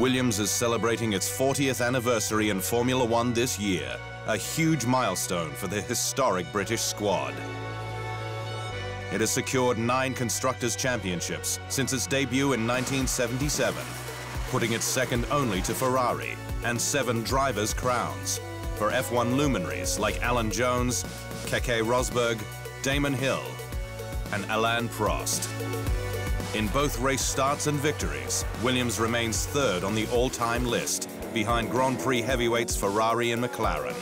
Williams is celebrating its 40th anniversary in Formula One this year, a huge milestone for the historic British squad. It has secured 9 Constructors' Championships since its debut in 1977, putting it second only to Ferrari, and 7 Drivers' Crowns for F1 luminaries like Alain, Keke Rosberg, Damon and Alain Prost. In both race starts and victories, Williams remains third on the all-time list, behind Grand Prix heavyweights Ferrari and McLaren.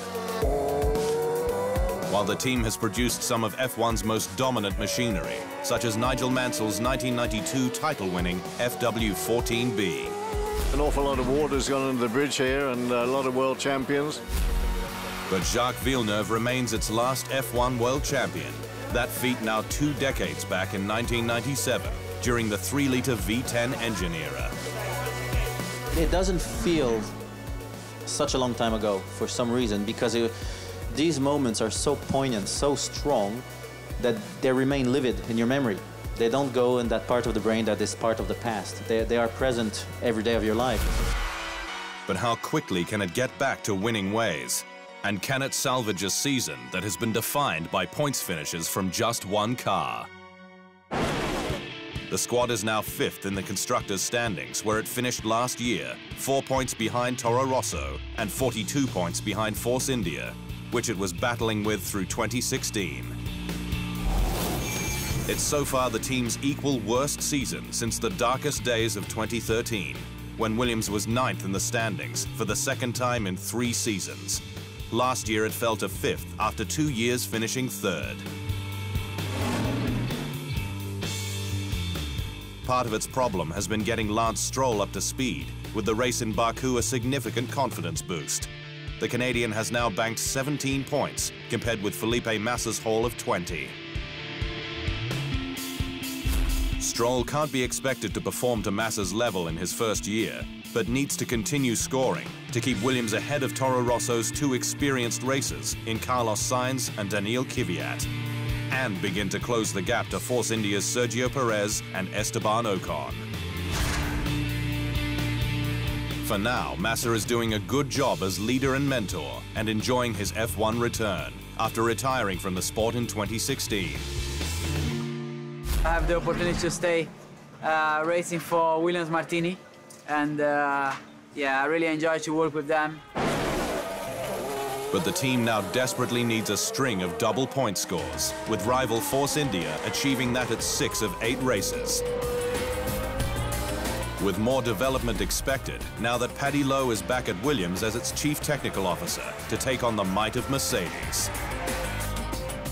While the team has produced some of F1's most dominant machinery, such as Nigel Mansell's 1992 title-winning FW14B. An awful lot of water's gone under the bridge here and a lot of world champions. But Jacques Villeneuve remains its last F1 world champion. That feat now 2 decades back in 1997, during the 3-liter V10 engine era. It doesn't feel such a long time ago for some reason, because these moments are so poignant, so strong, that they remain vivid in your memory. They don't go in that part of the brain that is part of the past. They are present every day of your life. But how quickly can it get back to winning ways? And can it salvage a season that has been defined by points finishes from just one car? The squad is now 5th in the Constructors' standings, where it finished last year, 4 points behind Toro Rosso and 42 points behind Force India, which it was battling with through 2016. It's so far the team's equal worst season since the darkest days of 2013, when Williams was 9th in the standings for the 2nd time in 3 seasons. Last year it fell to 5th after 2 years finishing 3rd. Part of its problem has been getting Lance Stroll up to speed, with the race in Baku a significant confidence boost. The Canadian has now banked 17 points, compared with Felipe Massa's haul of 20. Stroll can't be expected to perform to Massa's level in his first year, but needs to continue scoring to keep Williams ahead of Toro Rosso's 2 experienced racers in Carlos Sainz and Daniil Kvyat, and begin to close the gap to Force India's Sergio Perez and Esteban Ocon. For now, Massa is doing a good job as leader and mentor and enjoying his F1 return after retiring from the sport in 2016. I have the opportunity to stay racing for Williams Martini, and yeah, I really enjoy to work with them. But the team now desperately needs a string of double point scores, with rival Force India achieving that at 6 of 8 races. With more development expected, now that Paddy Lowe is back at Williams as its chief technical officer to take on the might of Mercedes.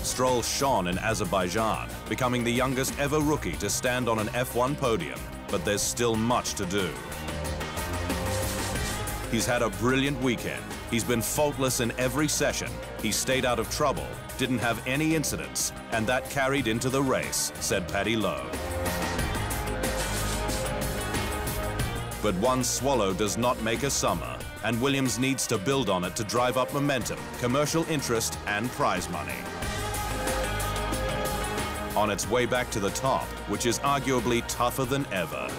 Stroll shone in Azerbaijan, becoming the youngest ever rookie to stand on an F1 podium, but there's still much to do. He's had a brilliant weekend. He's been faultless in every session. He stayed out of trouble, didn't have any incidents, and that carried into the race, said Paddy Lowe. But one swallow does not make a summer, and Williams needs to build on it to drive up momentum, commercial interest, and prize money. On its way back to the top, which is arguably tougher than ever.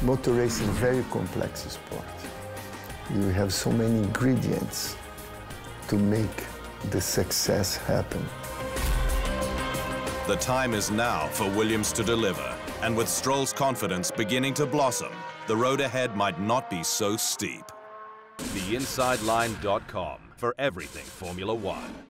Motor racing is a very complex sport. You have so many ingredients to make the success happen. The time is now for Williams to deliver, and with Stroll's confidence beginning to blossom, the road ahead might not be so steep. TheInsideLine.com for everything Formula One.